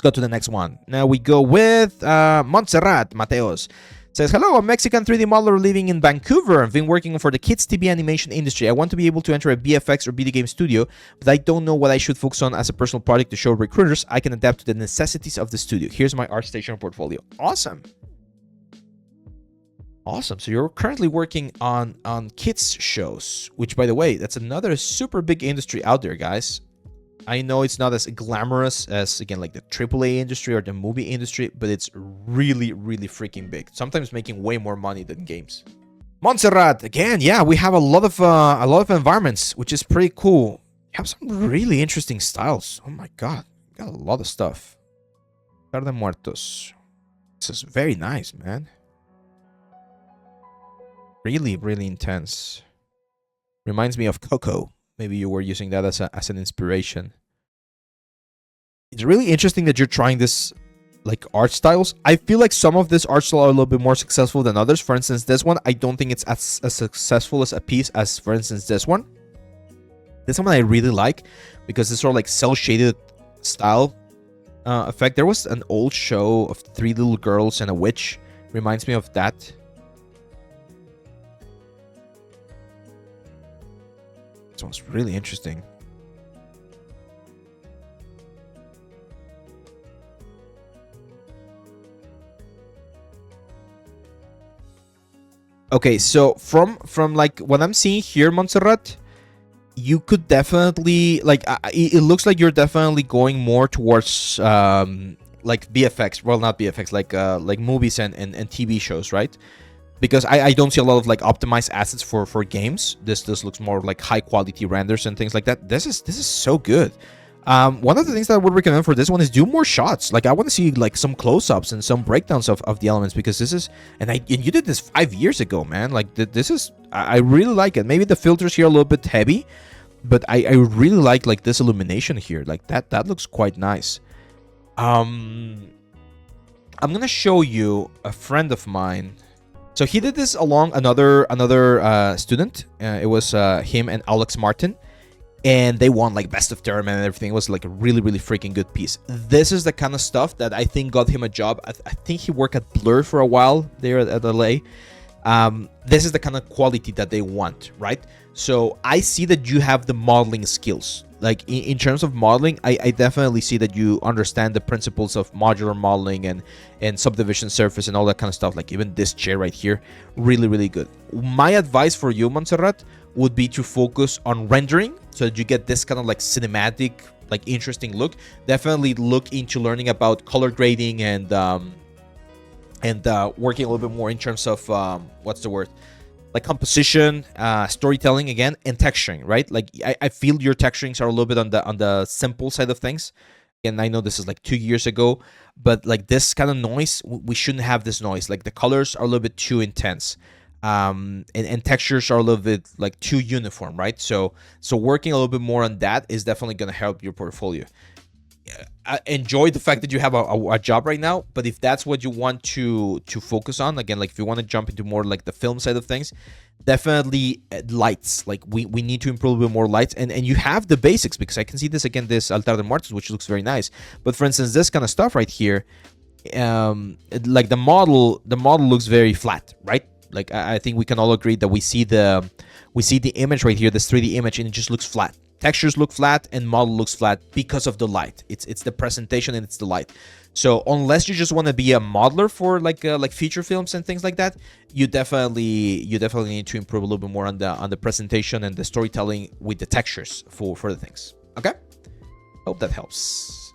Let's go to the next one. Now we go with Montserrat, Mateos. Says, hello, I'm a Mexican 3D modeler living in Vancouver. I've been working for the kids TV animation industry. I want to be able to enter a VFX or video game studio, but I don't know what I should focus on as a personal project to show recruiters I can adapt to the necessities of the studio. Here's my ArtStation portfolio. Awesome. Awesome. So you're currently working on kids shows, which, by the way, that's another super big industry out there, guys. I know it's not as glamorous as, again, like the AAA industry or the movie industry, but it's really, really freaking big. Sometimes making way more money than games. Montserrat, again, yeah, we have a lot of environments, which is pretty cool. You have some really interesting styles. Oh my god, got a lot of stuff. Altar de Muertos. This is very nice, man. Really, really intense. Reminds me of Coco. Maybe you were using that as an inspiration. It's really interesting that you're trying this, like, art styles. I feel like some of this art style are a little bit more successful than others. For instance, this one, I don't think it's as successful as a piece as, for instance, this one. This one I really like because it's sort of like cel-shaded style effect. There was an old show of 3 little girls and a witch. Reminds me of that. This one's really interesting. Okay, so from like what I'm seeing here, Montserrat, you could definitely, like, it looks like you're definitely going more towards like VFX. Well, not VFX, like movies and TV shows, right? Because I don't see a lot of like optimized assets for games. This looks more like high quality renders and things like that. This is so good. One of the things that I would recommend for this one is do more shots. Like, I want to see like some close-ups and some breakdowns of the elements, because this is, and you did this 5 years ago, man. Like, this is, I really like it. Maybe the filters here are a little bit heavy, but I really like this illumination here. Like, that looks quite nice. I'm gonna show you a friend of mine. So he did this along another student. It was him and Alex Martin, and they won like best of term and everything. It was like a really, really freaking good piece. This is the kind of stuff that I think got him a job. I think he worked at Blur for a while there at LA. This is the kind of quality that they want, right? So I see that you have the modeling skills. Like, in terms of modeling, I definitely see that you understand the principles of modular modeling and subdivision surface and all that kind of stuff. Like, even this chair right here, really, really good. My advice for you, Montserrat, would be to focus on rendering so that you get this kind of like cinematic, like interesting look. Definitely look into learning about color grading and working a little bit more in terms of what's the word? Like composition, storytelling again, and texturing, right? Like, I feel your texturings are a little bit on the simple side of things. And I know this is like 2 years ago, but like this kind of noise, we shouldn't have this noise. Like, the colors are a little bit too intense, and textures are a little bit like too uniform, right? So working a little bit more on that is definitely going to help your portfolio. I enjoy the fact that you have a job right now, but if that's what you want to focus on, again, like if you want to jump into more like the film side of things, definitely lights. Like, we need to improve a bit more lights, and you have the basics, because I can see this again, this Altar de Muertos, which looks very nice. But for instance, this kind of stuff right here, like the model looks very flat, right? Like, I think we can all agree that we see the image right here, this 3D image, and it just looks flat. Textures look flat and model looks flat because of the light. It's the presentation and it's the light. So unless you just want to be a modeler for like feature films and things like that, you definitely need to improve a little bit more on the presentation and the storytelling with the textures for the things. Okay, hope that helps.